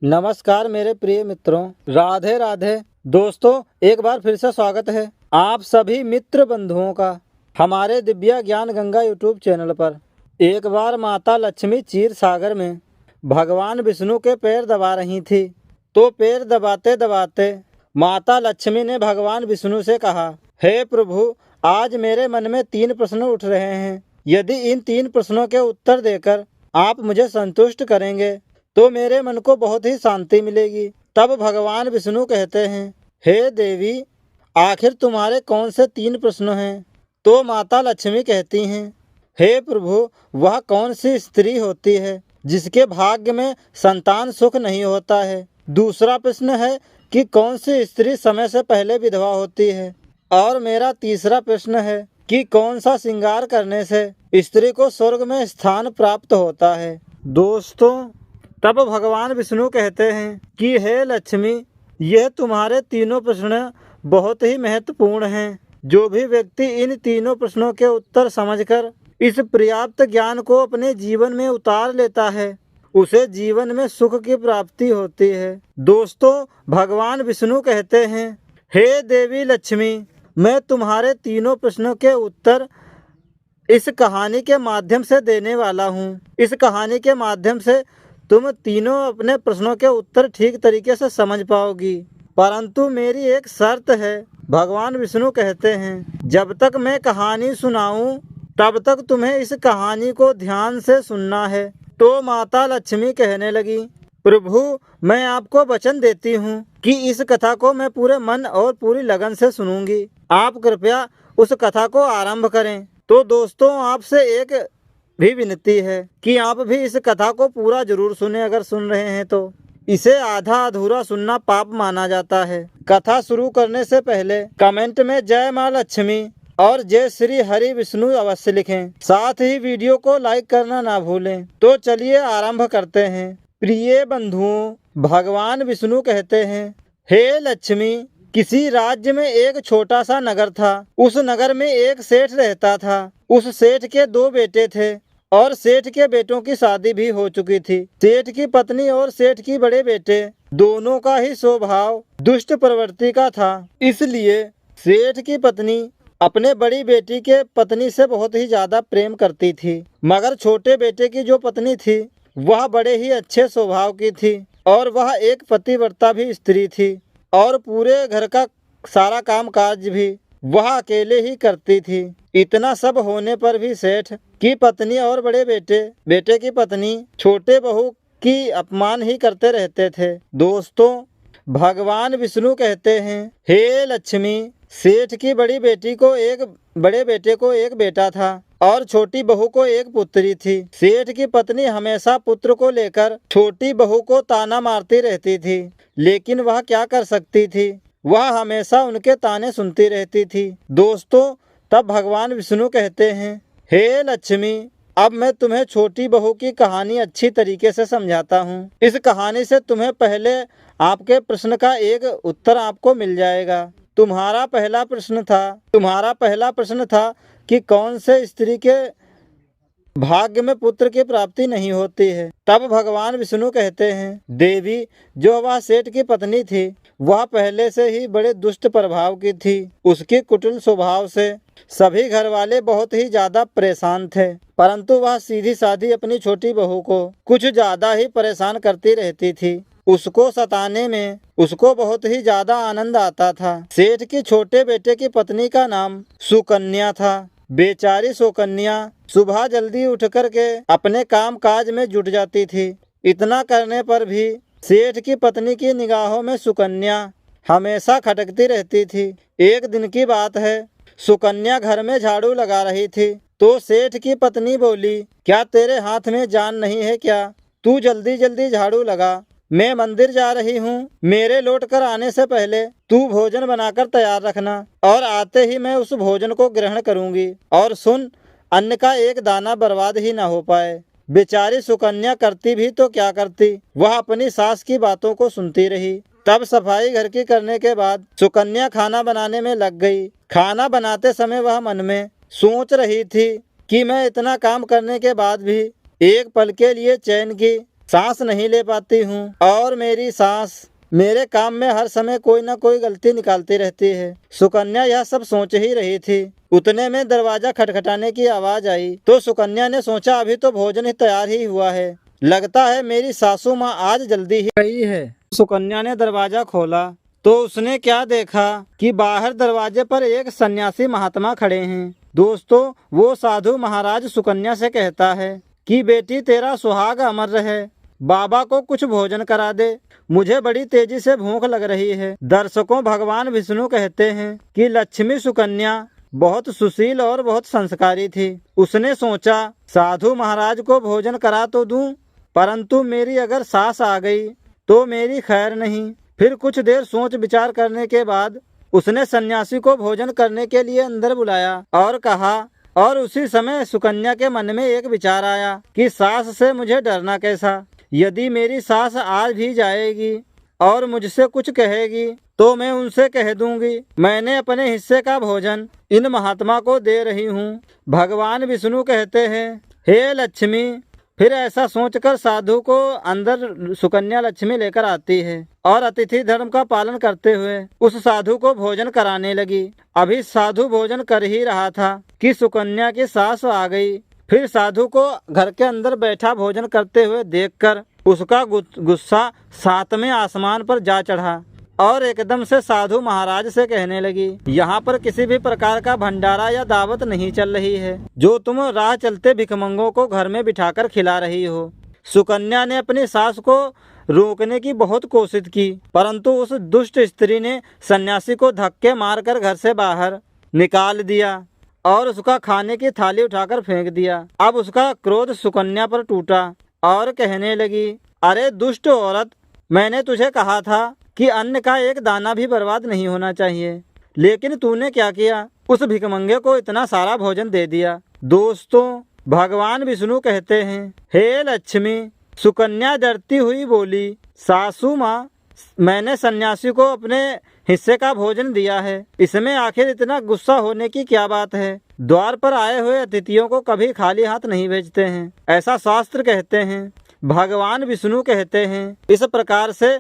नमस्कार मेरे प्रिय मित्रों, राधे राधे। दोस्तों, एक बार फिर से स्वागत है आप सभी मित्र बंधुओं का हमारे दिव्या ज्ञान गंगा यूट्यूब चैनल पर। एक बार माता लक्ष्मी क्षीर सागर में भगवान विष्णु के पैर दबा रही थी, तो पैर दबाते दबाते माता लक्ष्मी ने भगवान विष्णु से कहा, हे प्रभु, आज मेरे मन में 3 प्रश्न उठ रहे हैं। यदि इन 3 प्रश्नों के उत्तर देकर आप मुझे संतुष्ट करेंगे तो मेरे मन को बहुत ही शांति मिलेगी। तब भगवान विष्णु कहते हैं, हे देवी, आखिर तुम्हारे कौन से 3 प्रश्न हैं? तो माता लक्ष्मी कहती हैं, हे प्रभु, वह कौन सी स्त्री होती है जिसके भाग्य में संतान सुख नहीं होता है? दूसरा प्रश्न है कि कौन सी स्त्री समय से पहले विधवा होती है? और मेरा तीसरा प्रश्न है कि कौन सा श्रृंगार करने से स्त्री को स्वर्ग में स्थान प्राप्त होता है? दोस्तों, तब भगवान विष्णु कहते हैं कि हे लक्ष्मी, यह तुम्हारे तीनों प्रश्न बहुत ही महत्वपूर्ण हैं। जो भी व्यक्ति इन तीनों प्रश्नों के उत्तर समझकर इस पर्याप्त ज्ञान को अपने जीवन में उतार लेता है, उसे जीवन में सुख की प्राप्ति होती है। दोस्तों, भगवान विष्णु कहते हैं, हे देवी लक्ष्मी, मैं तुम्हारे तीनों प्रश्नों के उत्तर इस कहानी के माध्यम से देने वाला हूँ। इस कहानी के माध्यम से तुम तीनों अपने प्रश्नों के उत्तर ठीक तरीके से समझ पाओगी, परंतु मेरी एक शर्त है। भगवान विष्णु कहते हैं, जब तक मैं कहानी सुनाऊं तब तक तुम्हें इस कहानी को ध्यान से सुनना है। तो माता लक्ष्मी कहने लगी, प्रभु, मैं आपको वचन देती हूँ कि इस कथा को मैं पूरे मन और पूरी लगन से सुनूंगी। आप कृपया उस कथा को आरंभ करें। तो दोस्तों, आपसे एक भी विनती है कि आप भी इस कथा को पूरा जरूर सुने। अगर सुन रहे हैं तो इसे आधा अधूरा सुनना पाप माना जाता है। कथा शुरू करने से पहले कमेंट में जय माँ लक्ष्मी और जय श्री हरि विष्णु अवश्य लिखें। साथ ही वीडियो को लाइक करना ना भूलें। तो चलिए आरंभ करते हैं। प्रिय बंधुओं, भगवान विष्णु कहते हैं, हे लक्ष्मी, किसी राज्य में एक छोटा सा नगर था। उस नगर में एक सेठ रहता था। उस सेठ के 2 बेटे थे और सेठ के बेटों की शादी भी हो चुकी थी। सेठ की पत्नी और सेठ की बड़े बेटे दोनों का ही स्वभाव दुष्ट प्रवृत्ति का था। इसलिए सेठ की पत्नी अपने बड़ी बेटी के पत्नी से बहुत ही ज्यादा प्रेम करती थी, मगर छोटे बेटे की जो पत्नी थी वह बड़े ही अच्छे स्वभाव की थी और वह एक पतिव्रता भी स्त्री थी और पूरे घर का सारा काम काज भी वह अकेले ही करती थी। इतना सब होने पर भी सेठ की पत्नी और बड़े बेटे की पत्नी छोटे बहू की अपमान ही करते रहते थे। दोस्तों, भगवान विष्णु कहते हैं, हे लक्ष्मी, सेठ की बड़ी बेटे को एक बेटा था और छोटी बहू को एक पुत्री थी। सेठ की पत्नी हमेशा पुत्र को लेकर छोटी बहू को ताना मारती रहती थी, लेकिन वह क्या कर सकती थी, वह हमेशा उनके ताने सुनती रहती थी। दोस्तों, तब भगवान विष्णु कहते हैं, हे लक्ष्मी, अब मैं तुम्हें छोटी बहू की कहानी अच्छी तरीके से समझाता हूँ। इस कहानी से तुम्हें पहले आपके प्रश्न का एक उत्तर आपको मिल जाएगा। तुम्हारा पहला प्रश्न था कि कौन से स्त्री के भाग्य में पुत्र की प्राप्ति नहीं होती है। तब भगवान विष्णु कहते हैं, देवी, जो वह सेठ की पत्नी थी वह पहले से ही बड़े दुष्ट प्रभाव की थी। उसके कुटिल स्वभाव से सभी घर वाले बहुत ही ज्यादा परेशान थे, परंतु वह सीधी साधी अपनी छोटी बहू को कुछ ज्यादा ही परेशान करती रहती थी। उसको सताने में उसको बहुत ही ज्यादा आनंद आता था। सेठ की छोटे बेटे की पत्नी का नाम सुकन्या था। बेचारी सुकन्या सुबह जल्दी उठ कर के अपने काम काज में जुट जाती थी। इतना करने पर भी सेठ की पत्नी की निगाहों में सुकन्या हमेशा खटकती रहती थी। एक दिन की बात है, सुकन्या घर में झाड़ू लगा रही थी तो सेठ की पत्नी बोली, क्या तेरे हाथ में जान नहीं है क्या? तू जल्दी जल्दी झाड़ू लगा, मैं मंदिर जा रही हूँ। मेरे लौट कर आने से पहले तू भोजन बनाकर तैयार रखना और आते ही मैं उस भोजन को ग्रहण करूँगी। और सुन, अन्न का एक दाना बर्बाद ही न हो पाए। बेचारी सुकन्या करती भी तो क्या करती, वह अपनी सास की बातों को सुनती रही। तब सफाई घर की करने के बाद सुकन्या खाना बनाने में लग गई। खाना बनाते समय वह मन में सोच रही थी कि मैं इतना काम करने के बाद भी एक पल के लिए चैन की सांस नहीं ले पाती हूँ और मेरी सांस मेरे काम में हर समय कोई न कोई गलती निकालती रहती है। सुकन्या यह सब सोच ही रही थी, उतने में दरवाजा खटखटाने की आवाज आई तो सुकन्या ने सोचा अभी तो भोजन ही तैयार ही हुआ है, लगता है मेरी सासू माँ आज जल्दी ही गई है। सुकन्या ने दरवाजा खोला तो उसने क्या देखा कि बाहर दरवाजे पर एक सन्यासी महात्मा खड़े हैं। दोस्तों, वो साधु महाराज सुकन्या से कहता है कि बेटी तेरा सुहाग अमर रहे, बाबा को कुछ भोजन करा दे, मुझे बड़ी तेजी से भूख लग रही है। दर्शकों, भगवान विष्णु कहते हैं कि लक्ष्मी सुकन्या बहुत सुशील और बहुत संस्कारी थी। उसने सोचा साधु महाराज को भोजन करा तो दूं, परंतु मेरी अगर सास आ गई तो मेरी खैर नहीं। फिर कुछ देर सोच विचार करने के बाद उसने सन्यासी को भोजन करने के लिए अंदर बुलाया और कहा, और उसी समय सुकन्या के मन में एक विचार आया कि सास से मुझे डरना कैसा, यदि मेरी सास आज भी जाएगी और मुझसे कुछ कहेगी तो मैं उनसे कह दूंगी मैंने अपने हिस्से का भोजन इन महात्मा को दे रही हूँ। भगवान विष्णु कहते हैं, हे लक्ष्मी। फिर ऐसा सोचकर साधु को अंदर सुकन्या लक्ष्मी लेकर आती है और अतिथि धर्म का पालन करते हुए उस साधु को भोजन कराने लगी। अभी साधु भोजन कर ही रहा था कि सुकन्या की सास आ गई। फिर साधु को घर के अंदर बैठा भोजन करते हुए देखकर उसका गुस्सा सातवें आसमान पर जा चढ़ा और एकदम से साधु महाराज से कहने लगी, यहाँ पर किसी भी प्रकार का भंडारा या दावत नहीं चल रही है जो तुम राह चलते भिखमंगों को घर में बिठाकर खिला रही हो। सुकन्या ने अपनी सास को रोकने की बहुत कोशिश की, परंतु उस दुष्ट स्त्री ने सन्यासी को धक्के मारकर घर से बाहर निकाल दिया और उसका खाने की थाली उठाकर फेंक दिया। अब उसका क्रोध सुकन्या पर टूटा और कहने लगी, अरे दुष्ट औरत, मैंने तुझे कहा था कि अन्न का एक दाना भी बर्बाद नहीं होना चाहिए, लेकिन तूने क्या किया, उस भिखमंगे को इतना सारा भोजन दे दिया। दोस्तों, भगवान विष्णु कहते हैं, हे लक्ष्मी। सुकन्या डरती हुई बोली, सासू माँ, मैंने सन्यासी को अपने हिस्से का भोजन दिया है, इसमें आखिर इतना गुस्सा होने की क्या बात है। द्वार पर आए हुए अतिथियों को कभी खाली हाथ नहीं भेजते हैं, ऐसा शास्त्र कहते हैं। भगवान विष्णु कहते हैं, इस प्रकार से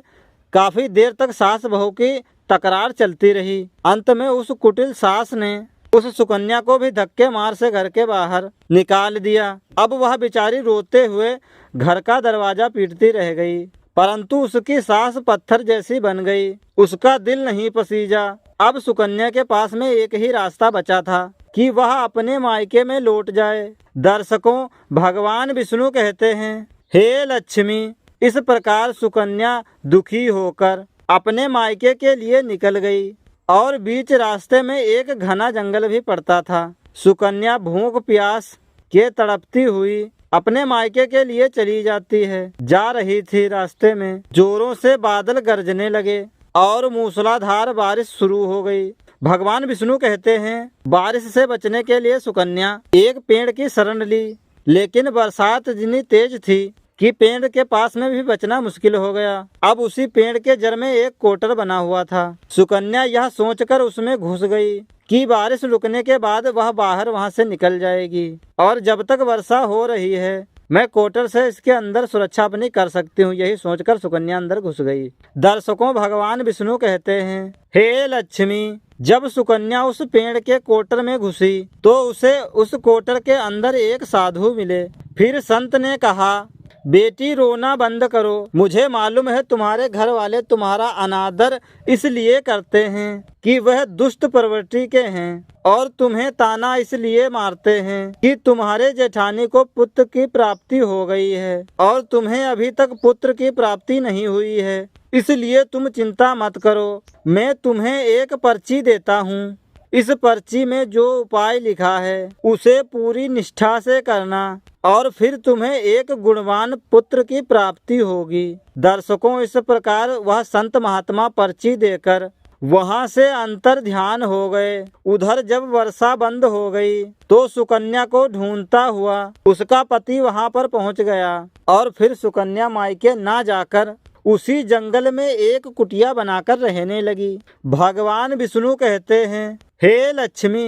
काफी देर तक सास बहू की तकरार चलती रही। अंत में उस कुटिल सास ने उस सुकन्या को भी धक्के मार से घर के बाहर निकाल दिया। अब वह बेचारी रोते हुए घर का दरवाजा पीटती रह गई, परंतु उसकी सास पत्थर जैसी बन गई। उसका दिल नहीं पसीजा। अब सुकन्या के पास में एक ही रास्ता बचा था कि वह अपने मायके में लौट जाए। दर्शकों, भगवान विष्णु कहते हैं, हे लक्ष्मी। इस प्रकार सुकन्या दुखी होकर अपने मायके के लिए निकल गई और बीच रास्ते में एक घना जंगल भी पड़ता था। सुकन्या भूख प्यास के तड़पती हुई अपने मायके के लिए चली जाती है। जा रही थी, रास्ते में जोरों से बादल गरजने लगे और मूसलाधार बारिश शुरू हो गई। भगवान विष्णु कहते हैं, बारिश से बचने के लिए सुकन्या एक पेड़ की शरण ली, लेकिन बरसात इतनी तेज थी कि पेड़ के पास में भी बचना मुश्किल हो गया। अब उसी पेड़ के जड़ में एक कोटर बना हुआ था। सुकन्या यह सोचकर उसमें घुस गई कि बारिश रुकने के बाद वह बाहर वहां से निकल जाएगी और जब तक वर्षा हो रही है मैं कोटर से इसके अंदर सुरक्षा अपनी कर सकती हूँ। यही सोचकर सुकन्या अंदर घुस गई। दर्शकों, भगवान विष्णु कहते हैं, हे लक्ष्मी। जब सुकन्या उस पेड़ के कोटर में घुसी तो उसे उस कोटर के अंदर एक साधु मिले। फिर संत ने कहा, बेटी रोना बंद करो, मुझे मालूम है तुम्हारे घर वाले तुम्हारा अनादर इसलिए करते हैं कि वह दुष्ट प्रवृत्ति के हैं और तुम्हें ताना इसलिए मारते हैं कि तुम्हारे जेठानी को पुत्र की प्राप्ति हो गई है और तुम्हें अभी तक पुत्र की प्राप्ति नहीं हुई है। इसलिए तुम चिंता मत करो, मैं तुम्हें एक पर्ची देता हूँ। इस पर्ची में जो उपाय लिखा है उसे पूरी निष्ठा से करना और फिर तुम्हें एक गुणवान पुत्र की प्राप्ति होगी। दर्शकों, इस प्रकार वह संत महात्मा पर्ची देकर वहां से अंतर ध्यान हो गए। उधर जब वर्षा बंद हो गई तो सुकन्या को ढूंढता हुआ उसका पति वहां पर पहुंच गया और फिर सुकन्या मायके ना जाकर उसी जंगल में एक कुटिया बनाकर रहने लगी। भगवान विष्णु कहते हैं, हे लक्ष्मी।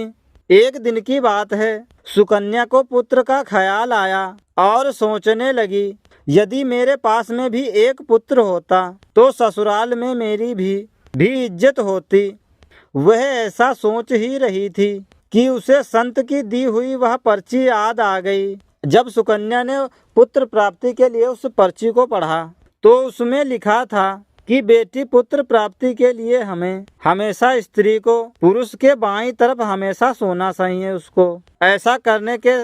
एक दिन की बात है, सुकन्या को पुत्र का ख्याल आया और सोचने लगी, यदि मेरे पास में भी एक पुत्र होता तो ससुराल में मेरी भी इज्जत होती। वह ऐसा सोच ही रही थी कि उसे संत की दी हुई वह पर्ची याद आ गई। जब सुकन्या ने पुत्र प्राप्ति के लिए उस पर्ची को पढ़ा तो उसमें लिखा था कि बेटी पुत्र प्राप्ति के लिए हमें हमेशा स्त्री को पुरुष के बाईं तरफ हमेशा सोना चाहिए। उसको ऐसा करने के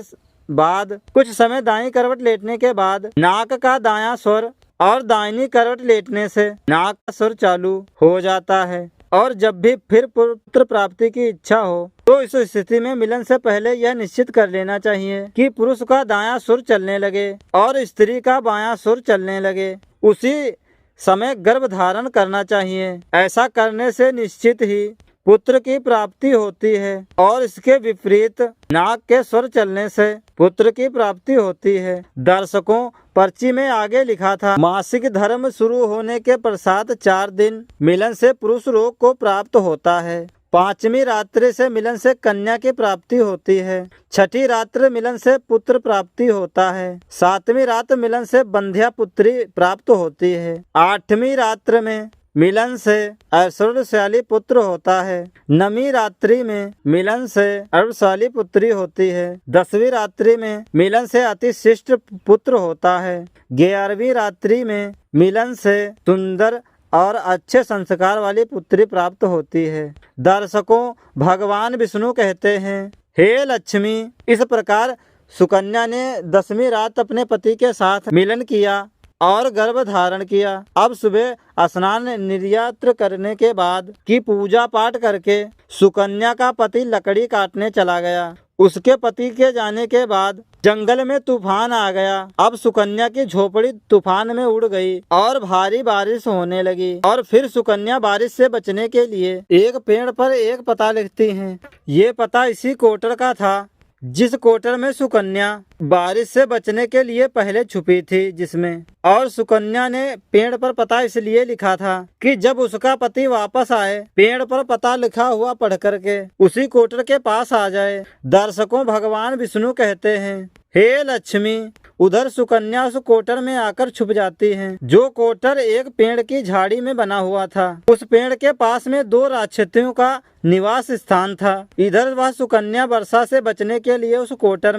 बाद कुछ समय दाईं करवट लेटने के बाद नाक का दायां स्वर और दाहिनी करवट लेटने से नाक का स्वर चालू हो जाता है। और जब भी फिर पुत्र प्राप्ति की इच्छा हो तो इस स्थिति में मिलन से पहले यह निश्चित कर लेना चाहिए कि पुरुष का दायां सुर चलने लगे और स्त्री का बायां सुर चलने लगे। उसी समय गर्भ धारण करना चाहिए। ऐसा करने से निश्चित ही पुत्र की प्राप्ति होती है और इसके विपरीत नाक के स्वर चलने से पुत्र की प्राप्ति होती है। दर्शकों, पर्ची में आगे लिखा था, मासिक धर्म शुरू होने के पश्चात 4 दिन मिलन से पुरुष रोग को प्राप्त होता है। 5वीं रात्रि से मिलन से कन्या की प्राप्ति होती है। 6ठी रात्रि मिलन से पुत्र प्राप्ति होता है। 7वीं रात मिलन से बंध्या पुत्री प्राप्त होती है। 8वीं रात्रि में मिलन से ऐश्वर्यशाली पुत्र होता है। 9वीं रात्रि में मिलन से ऐश्वर्यशाली पुत्री होती है। 10वीं रात्रि में मिलन से अति शिष्ट पुत्र होता है। 11वीं रात्रि में मिलन से सुंदर और अच्छे संस्कार वाली पुत्री प्राप्त होती है। दर्शकों, भगवान विष्णु कहते हैं, हे लक्ष्मी, इस प्रकार सुकन्या ने 10वीं रात अपने पति के साथ मिलन किया और गर्भ धारण किया। अब सुबह स्नान निर्यात्र करने के बाद की पूजा पाठ करके सुकन्या का पति लकड़ी काटने चला गया। उसके पति के जाने के बाद जंगल में तूफान आ गया। अब सुकन्या की झोपड़ी तूफान में उड़ गई और भारी बारिश होने लगी। और फिर सुकन्या बारिश से बचने के लिए एक पेड़ पर एक पता लिखती हैं। ये पता इसी कोटर का था जिस कोटर में सुकन्या बारिश से बचने के लिए पहले छुपी थी जिसमें। और सुकन्या ने पेड़ पर पता इसलिए लिखा था कि जब उसका पति वापस आए पेड़ पर पता लिखा हुआ पढ़ करके उसी कोटर के पास आ जाए। दर्शकों, भगवान विष्णु कहते हैं, हे लक्ष्मी, उधर सुकन्या उस कोटर में आकर छुप जाती हैं। जो कोटर एक पेड़ की झाड़ी में बना हुआ था। उस पेड़ के पास में 2 राक्षसियों का निवास स्थान था। इधर वह सुकन्या वर्षा से बचने के लिए उस कोटर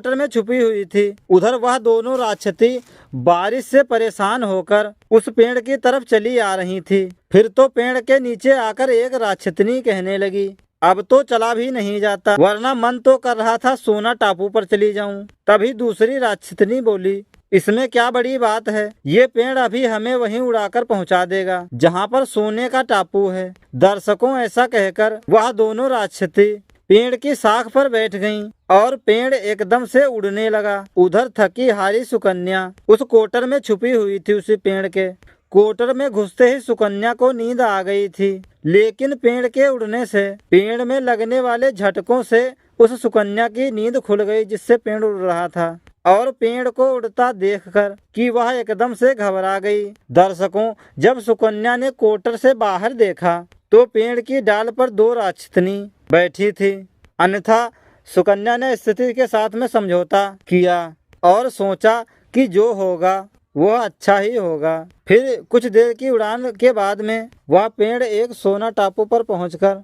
में छुपी हुई थी। उधर वह दोनों राक्षसी बारिश से परेशान होकर उस पेड़ की तरफ चली आ रही थी। फिर तो पेड़ के नीचे आकर एक राक्षसनी कहने लगी, अब तो चला भी नहीं जाता, वरना मन तो कर रहा था सोना टापू पर चली जाऊं। तभी दूसरी राक्षसनी बोली, इसमें क्या बड़ी बात है, ये पेड़ अभी हमें वहीं उड़ाकर पहुंचा देगा जहां पर सोने का टापू है। दर्शकों, ऐसा कहकर वह दोनों राक्षसी पेड़ की शाख पर बैठ गईं और पेड़ एकदम से उड़ने लगा। उधर थकी हारी सुकन्या उस कोटर में छुपी हुई थी। उसी पेड़ के कोटर में घुसते ही सुकन्या को नींद आ गई थी, लेकिन पेड़ के उड़ने से पेड़ में लगने वाले झटकों से उस सुकन्या की नींद खुल गई जिससे पेड़ उड़ रहा था। और पेड़ को उड़ता देखकर कि वह एकदम से घबरा गई। दर्शकों, जब सुकन्या ने कोटर से बाहर देखा तो पेड़ की डाल पर 2 राक्षसनी बैठी थी। अन्यथा सुकन्या ने स्थिति के साथ में समझौता किया और सोचा कि जो होगा वह अच्छा ही होगा। फिर कुछ देर की उड़ान के बाद में वह पेड़ एक सोना टापू पर पहुंचकर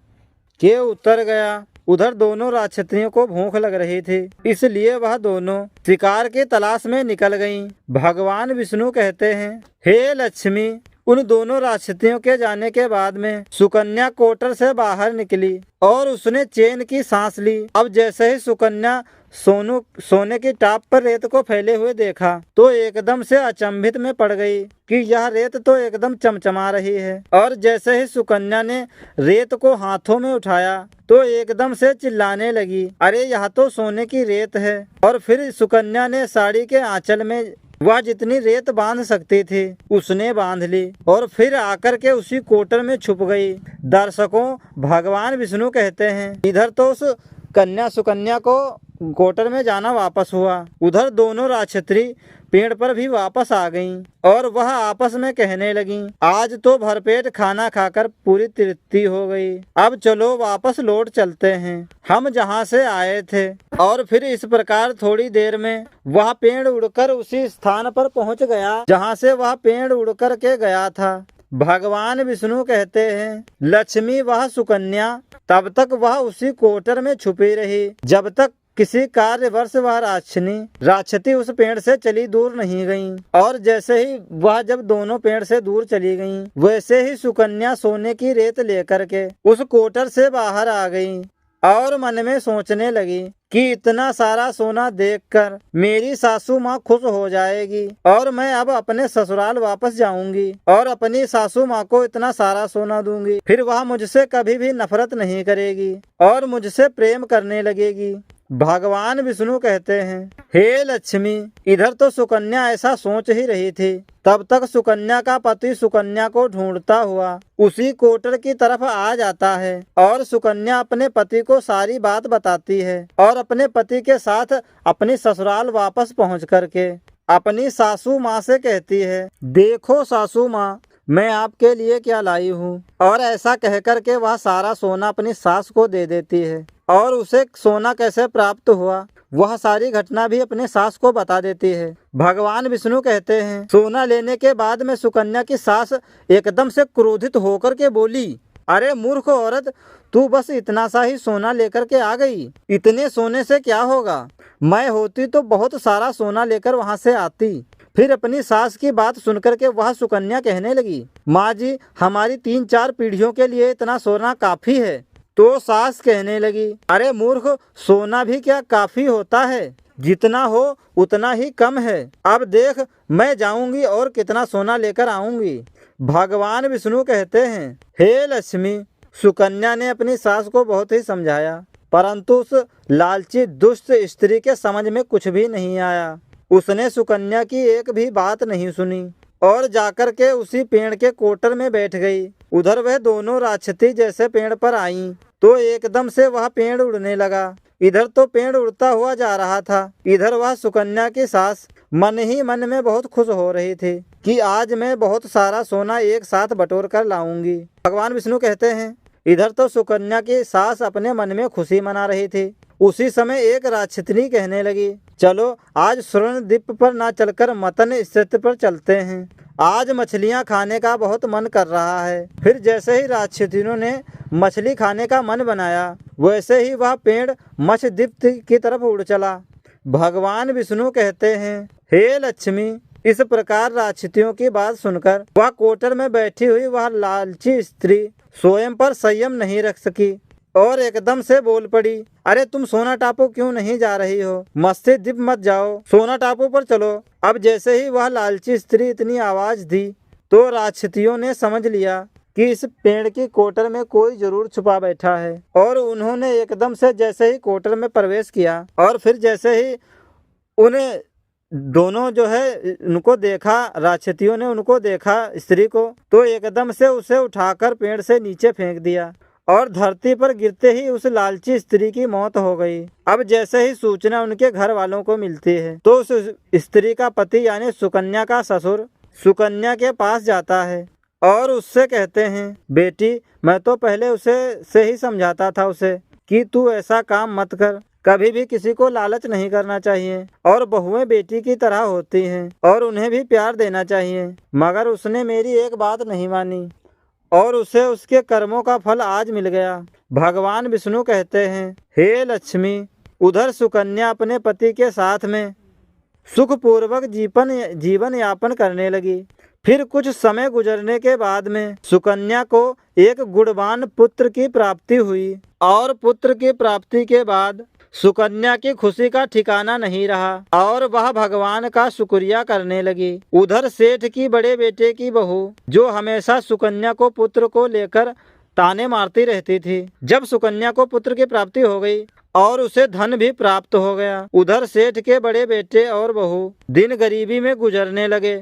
के उतर गया। उधर दोनों राक्षसियों को भूख लग रही थी, इसलिए वह दोनों शिकार की तलाश में निकल गईं। भगवान विष्णु कहते हैं, हे लक्ष्मी, उन दोनों राक्षसियों के जाने के बाद में सुकन्या कोटर से बाहर निकली और उसने चैन की सांस ली। अब जैसे ही सुकन्या सोने की टाप पर रेत को फैले हुए देखा तो एकदम से अचंभित में पड़ गई कि यह रेत तो एकदम चमचमा रही है। और जैसे ही सुकन्या ने रेत को हाथों में उठाया तो एकदम से चिल्लाने लगी, अरे यह तो सोने की रेत है। और फिर सुकन्या ने साड़ी के आंचल में वह जितनी रेत बांध सकती थी उसने बांध ली और फिर आकर के उसी कोटर में छुप गई। दर्शकों, भगवान विष्णु कहते हैं, इधर तो उस सुकन्या को कोटर में जाना वापस हुआ। उधर दोनों राक्षसी पेड़ पर भी वापस आ गईं और वह आपस में कहने लगीं, आज तो भरपेट खाना खाकर पूरी तृप्ति हो गई। अब चलो वापस लौट चलते हैं, हम जहाँ से आए थे। और फिर इस प्रकार थोड़ी देर में वह पेड़ उड़कर उसी स्थान पर पहुँच गया जहाँ से वह पेड़ उड़कर के गया था। भगवान विष्णु कहते हैं, लक्ष्मी वह सुकन्या तब तक वह उसी कोटर में छुपी रही जब तक किसी कार्यवश वह राक्षती उस पेड़ से चली दूर नहीं गईं। और जैसे ही वह जब दोनों पेड़ से दूर चली गईं, वैसे ही सुकन्या सोने की रेत लेकर के उस कोटर से बाहर आ गई और मन में सोचने लगी कि इतना सारा सोना देखकर मेरी सासू माँ खुश हो जाएगी और मैं अब अपने ससुराल वापस जाऊंगी और अपनी सासू माँ को इतना सारा सोना दूंगी। फिर वह मुझसे कभी भी नफरत नहीं करेगी और मुझसे प्रेम करने लगेगी। भगवान विष्णु कहते हैं, हे लक्ष्मी, इधर तो सुकन्या ऐसा सोच ही रही थी, तब तक सुकन्या का पति सुकन्या को ढूंढता हुआ उसी कोटर की तरफ आ जाता है और सुकन्या अपने पति को सारी बात बताती है और अपने पति के साथ अपनी ससुराल वापस पहुंच करके अपनी सासू माँ से कहती है, देखो सासू माँ, मैं आपके लिए क्या लाई हूँ। और ऐसा कहकर के वह सारा सोना अपनी सास को दे देती है और उसे सोना कैसे प्राप्त हुआ वह सारी घटना भी अपने सास को बता देती है। भगवान विष्णु कहते हैं, सोना लेने के बाद में सुकन्या की सास एकदम से क्रोधित होकर के बोली, अरे मूर्ख औरत, तू बस इतना सा ही सोना लेकर के आ गई, इतने सोने से क्या होगा? मैं होती तो बहुत सारा सोना लेकर वहाँ से आती। फिर अपनी सास की बात सुनकर के वह सुकन्या कहने लगी, माँ जी, हमारी 3-4 पीढ़ियों के लिए इतना सोना काफी है। तो सास कहने लगी, अरे मूर्ख, सोना भी क्या काफी होता है? जितना हो उतना ही कम है। अब देख, मैं जाऊंगी और कितना सोना लेकर आऊंगी। भगवान विष्णु कहते हैं, हे लक्ष्मी, सुकन्या ने अपनी सास को बहुत ही समझाया, परंतु उस लालची दुष्ट स्त्री के समझ में कुछ भी नहीं आया। उसने सुकन्या की एक भी बात नहीं सुनी और जाकर के उसी पेड़ के कोटर में बैठ गई। उधर वह दोनों राक्षसी जैसे पेड़ पर आईं, तो एकदम से वह पेड़ उड़ने लगा। इधर तो पेड़ उड़ता हुआ जा रहा था, इधर वह सुकन्या की सास मन ही मन में बहुत खुश हो रही थी कि आज मैं बहुत सारा सोना एक साथ बटोर कर लाऊंगी। भगवान विष्णु कहते हैं, इधर तो सुकन्या की सास अपने मन में खुशी मना रही थी। उसी समय एक राक्षसनी कहने लगी, चलो आज स्वर्ण द्वीप पर ना चलकर मतन स्थित पर चलते हैं, आज मछलियां खाने का बहुत मन कर रहा है। फिर जैसे ही राक्षसियों ने मछली खाने का मन बनाया, वैसे ही वह पेड़ मत्स्यद्वीप की तरफ उड़ चला। भगवान विष्णु कहते हैं, हे लक्ष्मी, इस प्रकार राक्षसियों की बात सुनकर वह कोटर में बैठी हुई वह लालची स्त्री स्वयं पर संयम नहीं रख सकी और एकदम से बोल पड़ी, अरे तुम सोना टापू क्यों नहीं जा रही हो? मत्स्यद्वीप मत जाओ, सोना टापू पर चलो। अब जैसे ही वह लालची स्त्री इतनी आवाज दी, तो राक्षसियों ने समझ लिया कि इस पेड़ की कोटर में कोई जरूर छुपा बैठा है और उन्होंने एकदम से जैसे ही कोटर में प्रवेश किया और फिर जैसे ही उन्हें दोनों जो है उनको देखा, राक्षसियों ने उनको देखा स्त्री को, तो एकदम से उसे उठाकर पेड़ से नीचे फेंक दिया और धरती पर गिरते ही उस लालची स्त्री की मौत हो गई। अब जैसे ही सूचना उनके घर वालों को मिलती है, तो उस स्त्री का पति यानी सुकन्या का ससुर सुकन्या के पास जाता है और उससे कहते हैं, बेटी, मैं तो पहले उसे से ही समझाता था उसे कि तू ऐसा काम मत कर, कभी भी किसी को लालच नहीं करना चाहिए और बहुएं बेटी की तरह होती हैं और उन्हें भी प्यार देना चाहिए, मगर उसने मेरी एक बात नहीं मानी और उसे उसके कर्मों का फल आज मिल गया। भगवान विष्णु कहते हैं, हे लक्ष्मी, उधर सुकन्या अपने पति के साथ में सुखपूर्वक जीवन यापन करने लगी। फिर कुछ समय गुजरने के बाद में सुकन्या को एक गुणवान पुत्र की प्राप्ति हुई और पुत्र की प्राप्ति के बाद सुकन्या की खुशी का ठिकाना नहीं रहा और वह भगवान का शुक्रिया करने लगी। उधर सेठ की बड़े बेटे की बहू, जो हमेशा सुकन्या को पुत्र को लेकर ताने मारती रहती थी, जब सुकन्या को पुत्र की प्राप्ति हो गई और उसे धन भी प्राप्त हो गया, उधर सेठ के बड़े बेटे और बहू दिन गरीबी में गुजरने लगे।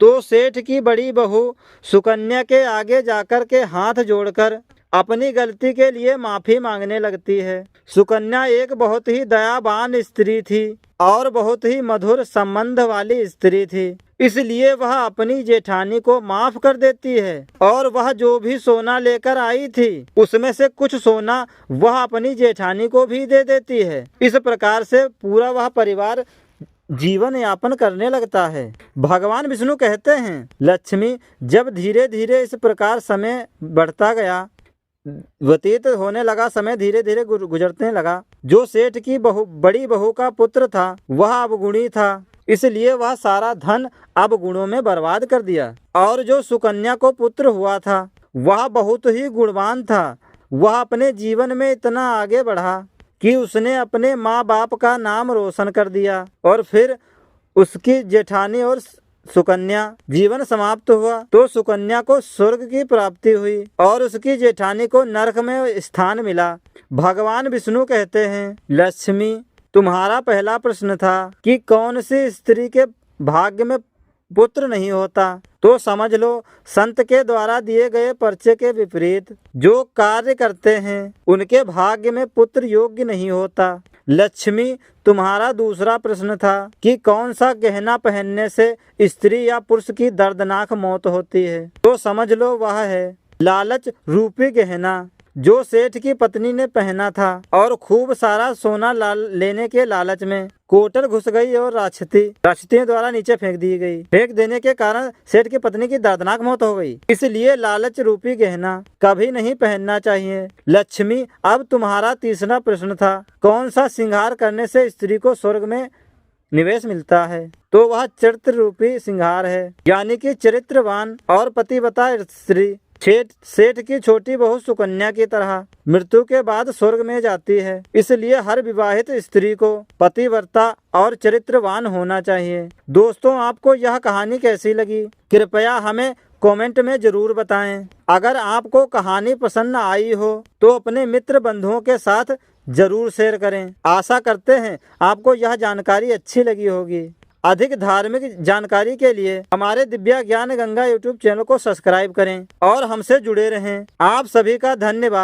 तो सेठ की बड़ी बहू सुकन्या के आगे जाकर के हाथ जोड़कर अपनी गलती के लिए माफी मांगने लगती है। सुकन्या एक बहुत ही दयावान स्त्री थी और बहुत ही मधुर संबंध वाली स्त्री थी, इसलिए वह अपनी जेठानी को माफ कर देती है और वह जो भी सोना लेकर आई थी उसमें से कुछ सोना वह अपनी जेठानी को भी दे देती है। इस प्रकार से पूरा वह परिवार जीवन यापन करने लगता है। भगवान विष्णु कहते हैं, लक्ष्मी जब धीरे धीरे इस प्रकार समय बढ़ता गया, व्यतीत होने लगा, समय धीरे धीरे गुजरने लगा। जो सेठ की बड़ी बहू का पुत्र था वह अवगुणी था, इसलिए वह सारा धन अवगुणों में बर्बाद कर दिया। और जो सुकन्या को पुत्र हुआ था वह बहुत ही गुणवान था। वह अपने जीवन में इतना आगे बढ़ा कि उसने अपने माँ बाप का नाम रोशन कर दिया। और फिर उसकी जेठानी और सुकन्या जीवन समाप्त हुआ तो सुकन्या को स्वर्ग की प्राप्ति हुई और उसकी जेठानी को नरक में स्थान मिला। भगवान विष्णु कहते हैं, लक्ष्मी तुम्हारा पहला प्रश्न था कि कौन सी स्त्री के भाग्य में पुत्र नहीं होता, तो समझ लो संत के द्वारा दिए गए पर्चे के विपरीत जो कार्य करते हैं उनके भाग्य में पुत्र योग्य नहीं होता। लक्ष्मी तुम्हारा दूसरा प्रश्न था कि कौन सा गहना पहनने से स्त्री या पुरुष की दर्दनाक मौत होती है, तो समझ लो वह है लालच रूपी गहना, जो सेठ की पत्नी ने पहना था और खूब सारा सोना लेने के लालच में कोटर घुस गई और राक्षसियों द्वारा नीचे फेंक दी गई। फेंक देने के कारण सेठ की पत्नी की दर्दनाक मौत हो गई। इसलिए लालच रूपी गहना कभी नहीं पहनना चाहिए। लक्ष्मी अब तुम्हारा तीसरा प्रश्न था, कौन सा श्रृंगार करने से स्त्री को स्वर्ग में निवेश मिलता है, तो वह चरित्र रूपी श्रृंगार है, यानी कि चरित्रवान और पतिव्रता स्त्री। सेठ की छोटी बहू सुकन्या की तरह मृत्यु के बाद स्वर्ग में जाती है, इसलिए हर विवाहित स्त्री को पतिव्रता और चरित्रवान होना चाहिए। दोस्तों, आपको यह कहानी कैसी लगी कृपया हमें कमेंट में जरूर बताएं। अगर आपको कहानी पसंद आई हो तो अपने मित्र बंधुओं के साथ जरूर शेयर करें। आशा करते हैं आपको यह जानकारी अच्छी लगी होगी। अधिक धार्मिक जानकारी के लिए हमारे दिव्या ज्ञान गंगा यूट्यूब चैनल को सब्सक्राइब करें और हमसे जुड़े रहें। आप सभी का धन्यवाद।